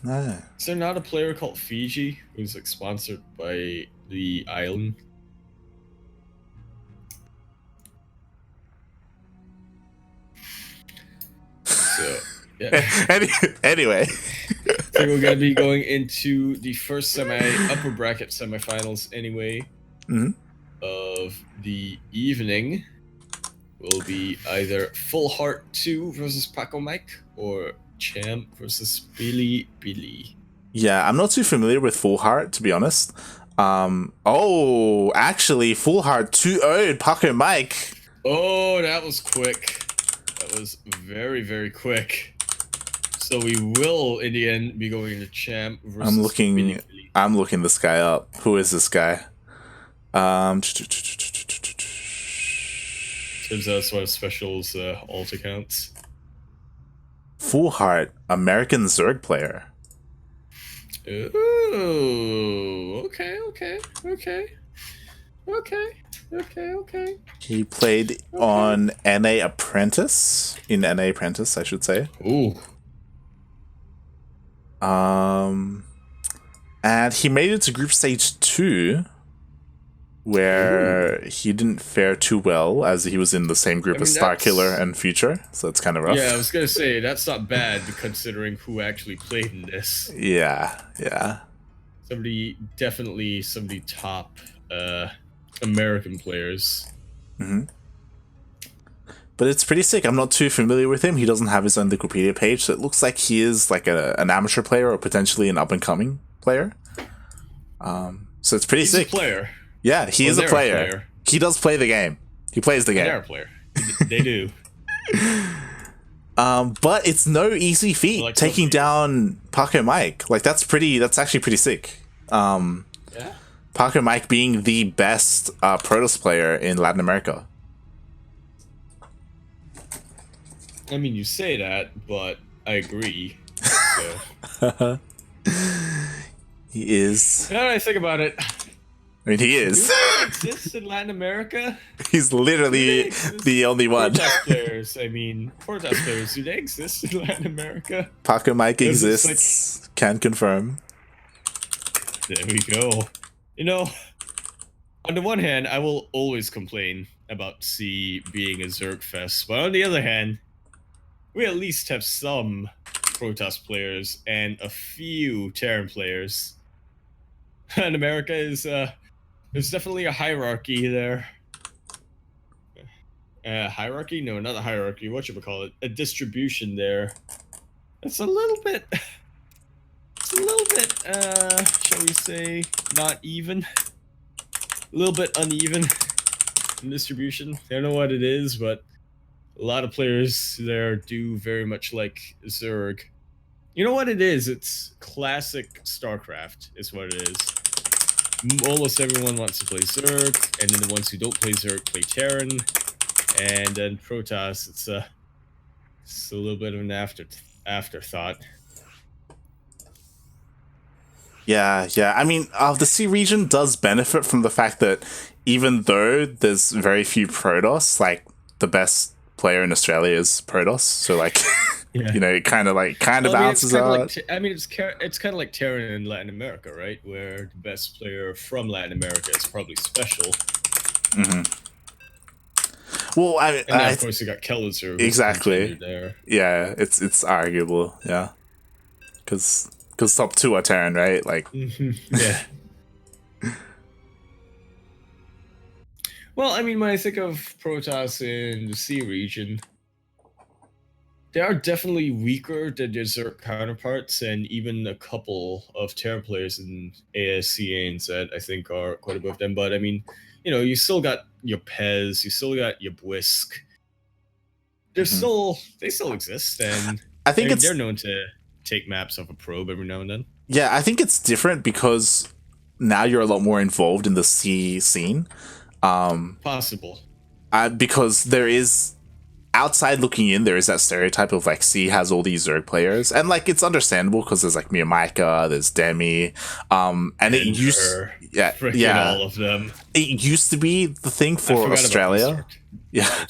Is there not a player called Fiji who's like sponsored by the island? So yeah. Anyway. So we're gonna be going into the first upper bracket semifinals anyway. Of the evening. Will be either Full Heart 2 versus Paco Mike or Cham versus PiLiPiLi. Yeah, I'm not too familiar with Full Heart, to be honest. Actually, Full Heart 2-0'd Paco Mike. Oh, that was quick. That was very, very quick. So we will, in the end, be going to Cham versus PiLiPiLi. I'm looking this guy up. Who is this guy? Turns out it's one of Special's alt accounts. Full Heart, American Zerg player. Ooh, okay. He played on NA Apprentice. In NA Apprentice, I should say. Ooh. And he made it to Group Stage 2, where he didn't fare too well, as he was in the same group as Starkiller and Future, so it's kind of rough. Yeah, I was gonna say, that's not bad, considering who actually played in this. Yeah. Definitely some of the top American players. But it's pretty sick. I'm not too familiar with him. He doesn't have his own Wikipedia page, so it looks like he is like an amateur player or potentially an up-and-coming player. So it's pretty sick. He's a player. Yeah, he is a player. He does play the game. He plays the game. They're a player. They do. But it's no easy feat taking down Paco Mike. Like that's actually pretty sick. Yeah. Paco Mike being the best Protoss player in Latin America. I mean, you say that, but I agree. So. He is. Now that I think about it. I mean, he is. Do they exist in Latin America? He's literally the only one. Protoss players, Protoss players, do they exist in Latin America? Paco Mike exists. Can confirm. There we go. You know, on the one hand, I will always complain about C being a Zerg fest, but on the other hand, we at least have some Protoss players and a few Terran players. And America is, there's definitely a hierarchy there. Hierarchy? No, not a hierarchy. Whatchamacallit? A distribution there. It's a little bit, shall we say, not even. A little bit uneven in distribution. I don't know what it is, but a lot of players there do very much like Zerg. You know what it is? It's classic StarCraft is what it is. Almost everyone wants to play Zerg, and then the ones who don't play Zerg play Terran. And then Protoss, it's a little bit of an afterthought. Yeah. I mean, the C region does benefit from the fact that even though there's very few Protoss, like the best player in Australia is Protoss, so like, yeah. You know, it kind of balances out. It's kind of like Terran in Latin America, right? Where the best player from Latin America is probably Special. Well, and then, of course, you got Kelliser. Exactly. There. Yeah, it's arguable. Yeah, because top 2 are Terran, right? Like, yeah. Well, I mean, when I think of Protoss in the C region, they are definitely weaker than their Zerg counterparts, and even a couple of Terran players in ASC ANZ, I think, are quite above them. But I mean, you know, you still got your Pez, you still got your Bwisk. They still exist, and I think they're known to take maps off a probe every now and then. Yeah, I think it's different because now you're a lot more involved in the C scene. Possible. Because there is, outside looking in, there is that stereotype of like C has all these Zerg players, and like it's understandable because there's like Miyamaika, there's Demi, and it used, all of them. It used to be the thing for Australia. Yeah.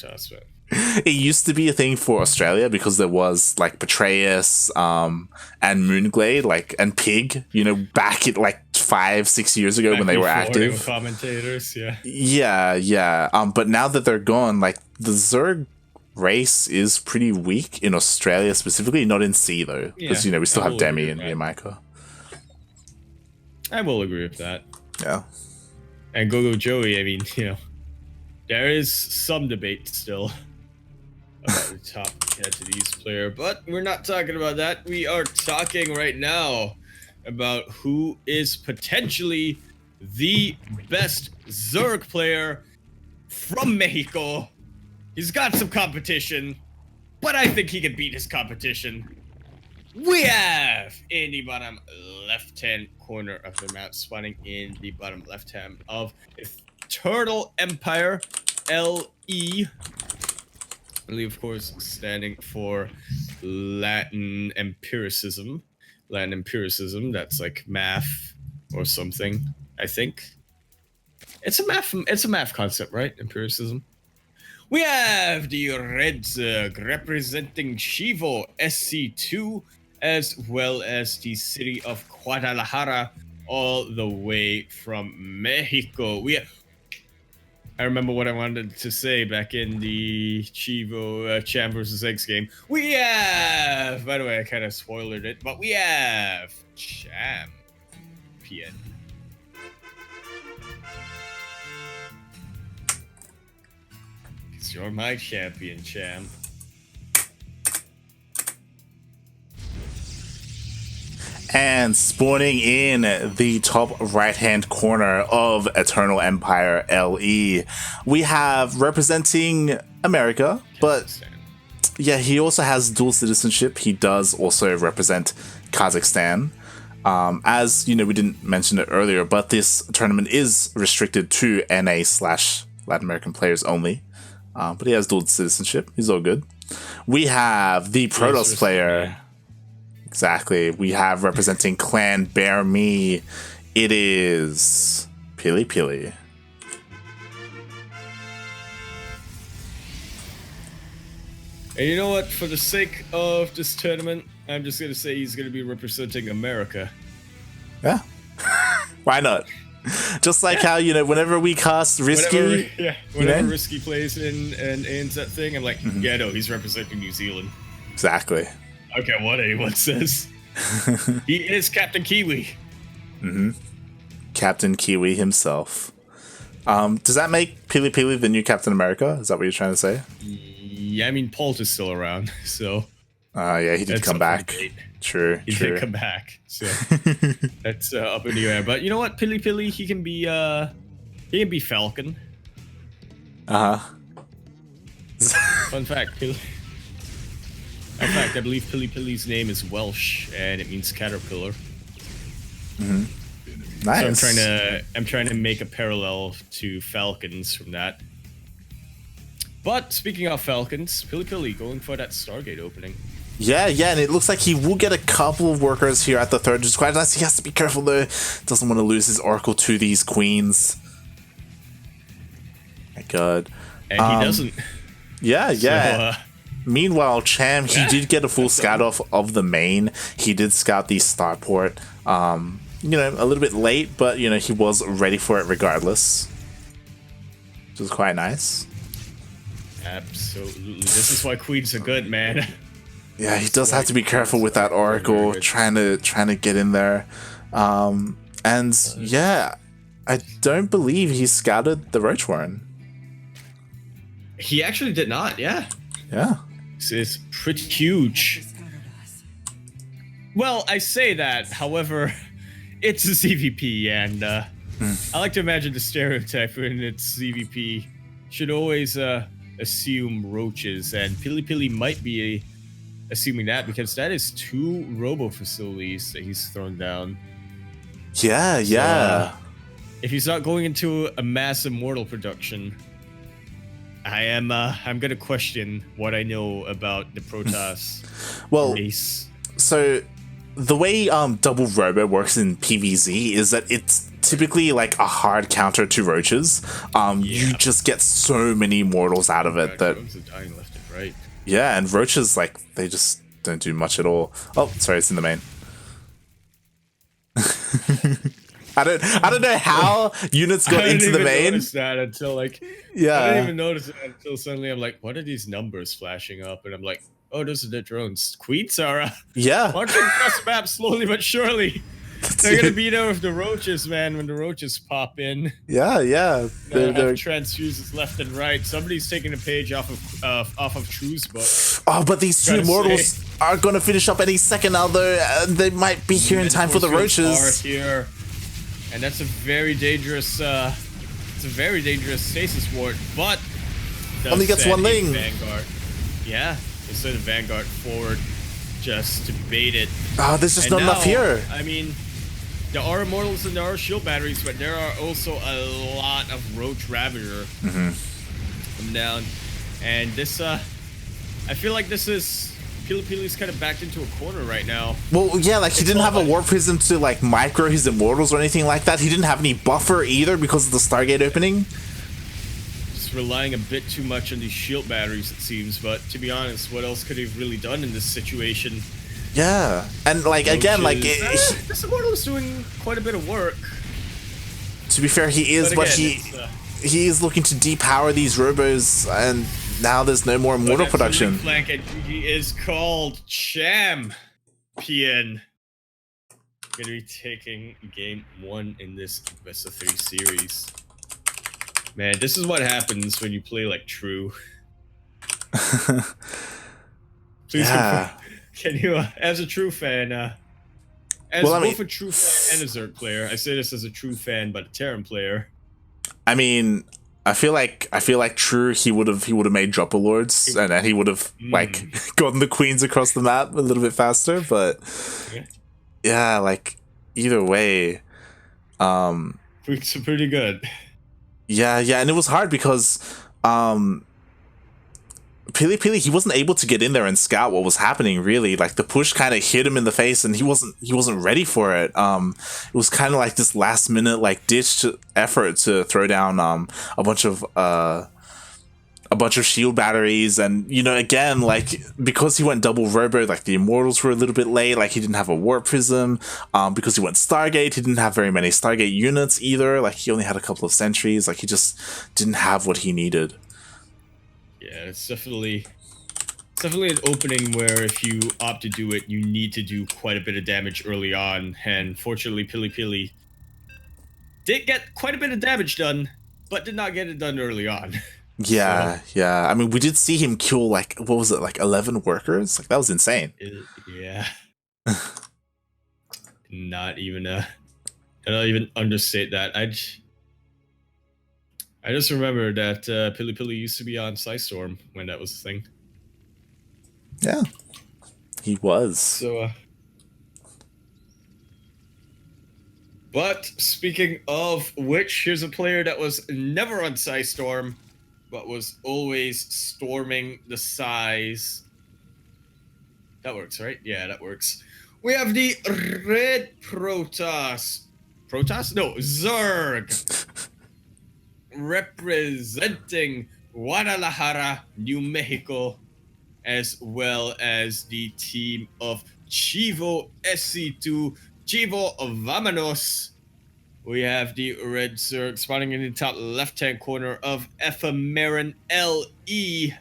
It used to be a thing for Australia because there was like Betrayus, and Moonglade, like, and Pig, you know, back at like 5-6 years ago when they were They were active. commentators, yeah. Yeah. But now that they're gone, like the Zerg race is pretty weak in Australia specifically, not in C though, because Yeah, you know we still I have will Demi agree and with that. Miyamika. I will agree with that. Yeah. And Gogo Joey, I mean, you know, there is some debate still about the top Cantonese player, but we're not talking about that. We are talking right now about who is potentially the best Zerg player from Mexico. He's got some competition, but I think he can beat his competition. We have in the bottom left-hand corner of the map, spawning in the bottom left-hand of Turtle Empire, LE. I believe, of course, standing for Latin empiricism. Latin empiricism, that's like math or something, I think. It's a math concept, right? Empiricism. We have the Red Zerg representing Chivo SC2, as well as the city of Guadalajara, all the way from Mexico. I remember what I wanted to say back in the Chivo Cham versus Eggs game. We have, by the way, I kind of spoiled it, but we have Cham PN. You're my champion, Cham. And spawning in the top right-hand corner of Eternal Empire LE, we have representing America, but yeah, he also has dual citizenship. He does also represent Kazakhstan. As you know, we didn't mention it earlier, but this tournament is restricted to NA/Latin American players only. But he has dual citizenship. He's all good. We have the Protoss player. Yeah. Exactly. We have representing Clan Bear Me. It is PiLiPiLi. And you know what? For the sake of this tournament, I'm just going to say he's going to be representing America. Yeah. Why not? Just like how, you know, whenever we cast Risky... Whenever Risky plays in and ends that thing, I'm like, yeah, no, he's representing New Zealand. Exactly. I don't care what anyone says. He is Captain Kiwi. Captain Kiwi himself. Does that make PiLiPiLi the new Captain America? Is that what you're trying to say? Yeah, I mean, Pault is still around, so... Yeah, he did come back. True, He did come back, so that's up in the air. But you know what, PiLiPiLi, he can be Falcon. Fun fact, In fact, I believe PiLiPiLi's name is Welsh, and it means caterpillar. Nice. So I'm trying to make a parallel to Falcons from that. But speaking of Falcons, PiLiPiLi going for that Stargate opening. Yeah, and it looks like he will get a couple of workers here at the third, which is quite nice. He has to be careful though. Doesn't want to lose his Oracle to these queens. My god. And he doesn't. Yeah. So, Meanwhile, Cham, he did get a full scout off of the main. He did scout the starport. You know, a little bit late, but you know, he was ready for it regardless. Which was quite nice. Absolutely. This is why queens are good, man. Yeah, he does have to be careful with that Oracle, trying to get in there. And yeah, I don't believe he scouted the Roach Warren. He actually did not, yeah. Yeah. It's pretty huge. Well, I say that, however, it's a ZvP, and I like to imagine the stereotype when it's ZvP should always assume roaches, and PiLiPiLi might be assuming that because that is 2 robo facilities that he's thrown down. Yeah. So, if he's not going into a mass immortal production, I'm gonna question what I know about the Protoss race. So the way double robo works in PvZ is that it's typically like a hard counter to roaches. You just get so many mortals out of it that drones are dying left and right. yeah, and roaches like they just don't do much at all. Oh, sorry, it's in the main. I don't know how units got into the main. I didn't even notice that until like Yeah. I didn't even notice it until suddenly I'm like, what are these numbers flashing up? And I'm like, oh, those are the drones. Queens are Yeah. marching across the map slowly but surely. They're gonna be there with the roaches, man. When the roaches pop in, Yeah. they're transfuses left and right. Somebody's taking a page off of True's book. Oh, but these two immortals are gonna finish up any second now, though. They might be here in time for the roaches. Here, and that's a very dangerous. It's a very dangerous stasis ward, but only gets one lane. Vanguard. Yeah, instead of Vanguard forward, just to bait it. Oh, there's just not enough here. I mean, there are immortals and there are shield batteries, but there are also a lot of Roach Ravager come down. And this, I feel like this is PiLiPiLi's kind of backed into a corner right now. Well, yeah, like he didn't have a Warp Prism to like micro his immortals or anything like that. He didn't have any buffer either because of the Stargate opening. Just relying a bit too much on these shield batteries, it seems. But to be honest, what else could he have really done in this situation? Yeah, and like again, like this immortal is doing quite a bit of work. To be fair, he is, but he is looking to depower these robos, and now there's no more immortal production. Flank, and he is called Cham. PN. Gonna be taking game 1 in this best of 3 series. Man, this is what happens when you play like True. Please can you, as a True fan, both a True fan and a Zerg player, I say this as a True fan, but a Terran player. I mean, I feel like True, he would have made Dropper Lords, and then he would have like gotten the queens across the map a little bit faster. But yeah, like either way, it's pretty good. Yeah, and it was hard because PiLiPiLi, he wasn't able to get in there and scout what was happening, really. Like the push kind of hit him in the face and he wasn't ready for it. It was kind of like this last minute like ditch effort to throw down a bunch of shield batteries, and you know, again, like because he went double robo, like the immortals were a little bit late, like he didn't have a warp prism. Because he went Stargate, he didn't have very many Stargate units either, like he only had a couple of sentries, like he just didn't have what he needed. Yeah, it's definitely an opening where if you opt to do it, you need to do quite a bit of damage early on, and fortunately PiLiPiLi did get quite a bit of damage done, but did not get it done early on. Yeah, I mean, we did see him kill like, what was it, like 11 workers? Like that was insane. Yeah. Not even understate that. I just remember that PiLiPiLi used to be on Psystorm when that was a thing. Yeah, he was. So, but speaking of which, here's a player that was never on Psystorm, but was always storming the size. That works, right? Yeah, that works. We have the Red Protoss. Protoss? No, Zerg. Representing Guadalajara, New Mexico, as well as the team of Chivo SC2, Chivo Vamanos. We have the Red Zerg spawning in the top left-hand corner of Ephemeran LE.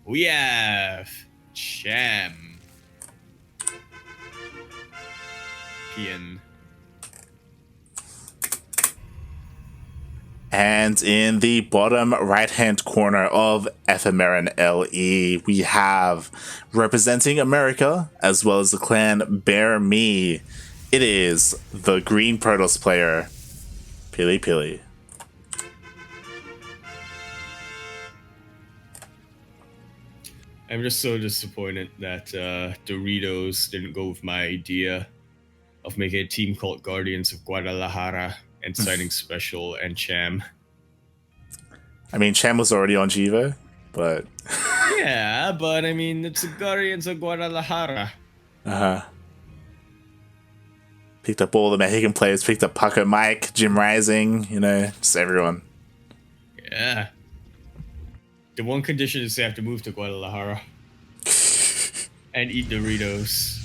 We have Cham. PN. And in the bottom right-hand corner of Ephemeran LE, we have, representing America, as well as the clan Bear Me, it is the green Protoss player, PiLiPiLi. I'm just so disappointed that Doritos didn't go with my idea of making a team called Guardians of Guadalajara and signing Special and Cham. I mean, Cham was already on Jiva, but... Yeah, but I mean, it's the Guardians of Guadalajara. Uh-huh. Picked up all the Mexican players. Picked up Paco Mike, Jim Rising. You know, just everyone. Yeah. The one condition is they have to move to Guadalajara and eat Doritos.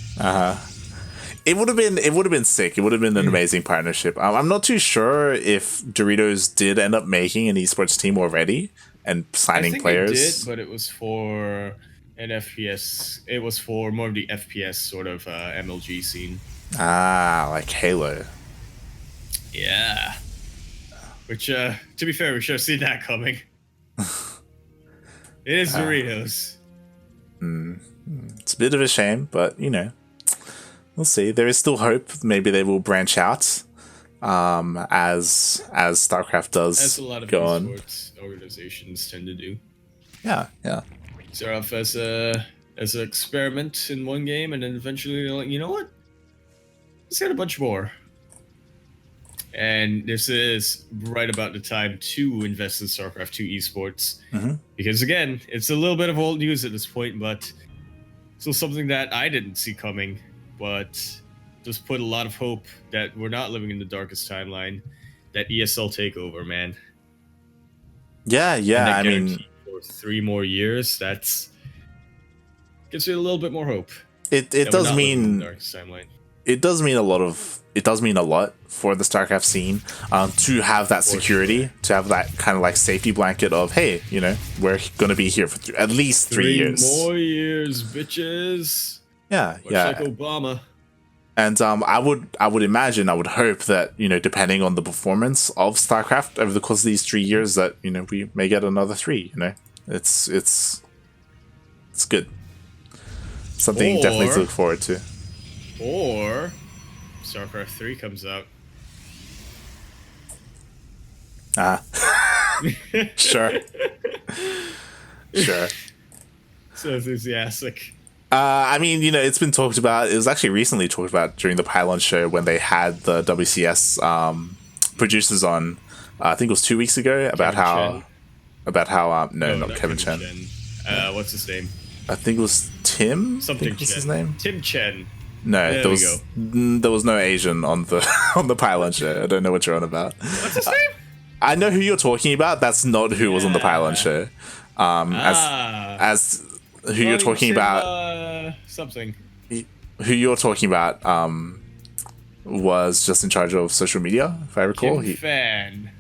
It would have been sick. It would have been an amazing partnership. I'm not too sure if Doritos did end up making an esports team already and signing players. It did, but it was for an FPS. It was for more of the FPS sort of MLG scene. Ah, like Halo. Yeah. Which, to be fair, we should have seen that coming. It is Doritos. It's a bit of a shame, but you know, we'll see. There is still hope. Maybe they will branch out, as StarCraft does. As a lot of go on. esports organizations tend to do. Yeah, yeah. Start off as an experiment in one game, and then eventually they're like, you know what? Let's get a bunch more. And this is right about the time to invest in StarCraft 2 esports. Because again, it's a little bit of old news at this point, but still something that I didn't see coming, but just put a lot of hope that we're not living in the darkest timeline. That ESL takeover, man. Yeah, yeah. I mean, for 3 more years, that's gives you a little bit more hope. It does mean the darkest timeline. It does mean a lot for the StarCraft scene, to have that security, to have that kind of like safety blanket of, hey, you know, we're gonna be here for at least 3 years. 3 more years, bitches. Yeah, Much yeah. like Obama. And I would imagine, I would hope that, you know, depending on the performance of StarCraft over the course of these 3 years, that, you know, we may get another 3. You know, it's good. Something definitely to look forward to. Or StarCraft 3 comes out. Sure. Sure. So enthusiastic. I mean, you know, it's been talked about. It was actually recently talked about during the Pylon show when they had the WCS producers on. I think it was 2 weeks ago about Kevin how Chen. no, not Kevin Chen. What's his name? I think it was Tim. Something was Chen. his name. Tim Chen. No, There there was no Asian on the on the Pylon show. I don't know what you're on about. What's his name? I know who you're talking about. That's not who was on the Pylon show. As who you're talking about, something. who you're talking about was just in charge of social media, if I recall. Kim Fan.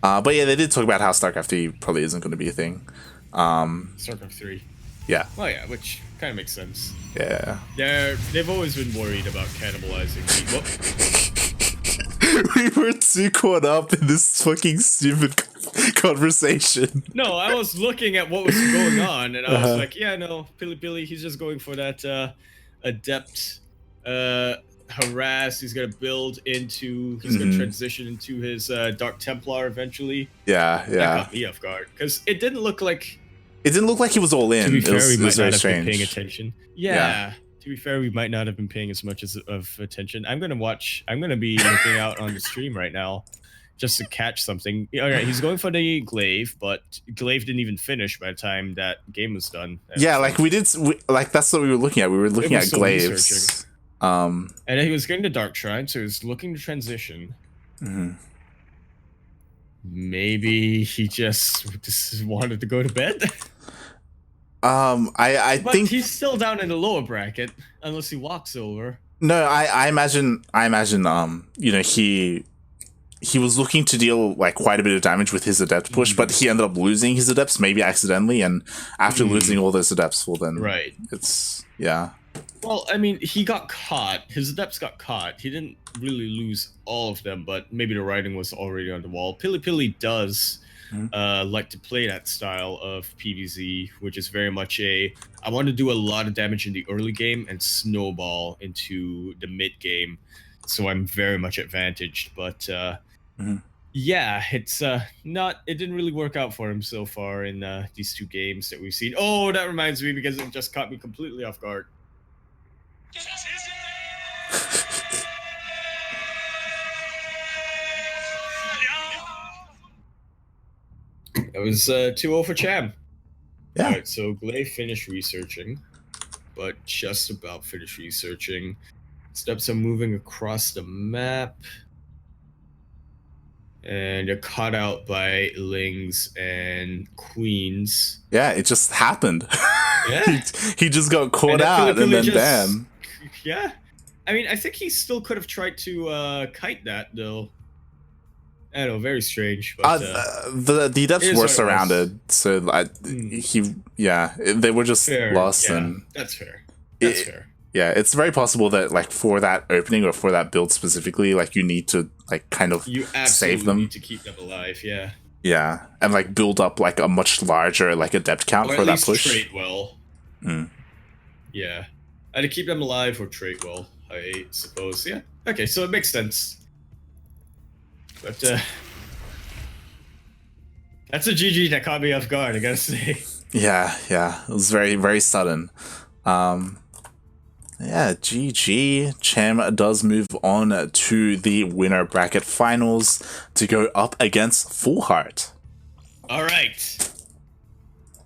But yeah, they did talk about how StarCraft 3 probably isn't going to be a thing. StarCraft 3. Yeah. Well, yeah, which kind of makes sense. Yeah. They've always been worried about cannibalizing people. We were too caught up in this fucking stupid conversation. No, I was looking at what was going on, and I was like, yeah, no, PiLiPiLi, he's just going for that adept harass. He's gonna build into, he's gonna transition into his Dark Templar eventually. Yeah, yeah. That got me off guard, because it didn't look like he was all in. To be fair, we might not have strange. been paying attention. Yeah. To be fair, we might not have been paying as much of attention. I'm gonna be looking out on the stream right now, just to catch something. All right, he's going for the Glaive, but Glaive didn't even finish by the time that game was done. Yeah, like that's what we were looking at. We were looking at Glaives. Researching. And then he was getting the Dark Shrine, so he was looking to transition. Maybe he just wanted to go to bed. I but think he's still down in the lower bracket unless he walks over. No, I imagine you know, he was looking to deal like quite a bit of damage with his adept push, but he ended up losing his adepts, maybe accidentally, and after losing all those adepts, well then it's Well, I mean, he got caught. His adepts got caught. He didn't really lose all of them, but maybe the writing was already on the wall. PiLiPiLi does like to play that style of PvZ, which is very much I want to do a lot of damage in the early game and snowball into the mid game, so I'm very much advantaged. But yeah, it's not. It didn't really work out for him so far in these 2 games that we've seen. Oh, that reminds me, because it just caught me completely off guard. It was 2-0 for Cham. Yeah. Alright, so Glaive finished researching, but just about finished researching. Steps are moving across the map. And you're caught out by lings and queens. Yeah, it just happened. Yeah. he just got caught And out, and then just, bam. Yeah. I mean, I think he still could have tried to kite that, though. I don't know, very strange. But, the adepts were surrounded, so they were just fair. lost. Yeah, and that's fair. That's fair. Yeah, it's very possible that like for that opening or for that build specifically, like you need to like kind of save them. You need to keep them alive. Yeah. Yeah, and like build up like a much larger like adept count or for at that least push. Trade well. Yeah, and to keep them alive or trade well, I suppose. Yeah. Okay, so it makes sense. But that's a GG that caught me off guard, I gotta say. Yeah, it was very, very sudden. Yeah, GG. Cham does move on to the winner bracket finals to go up against Full Heart. All right.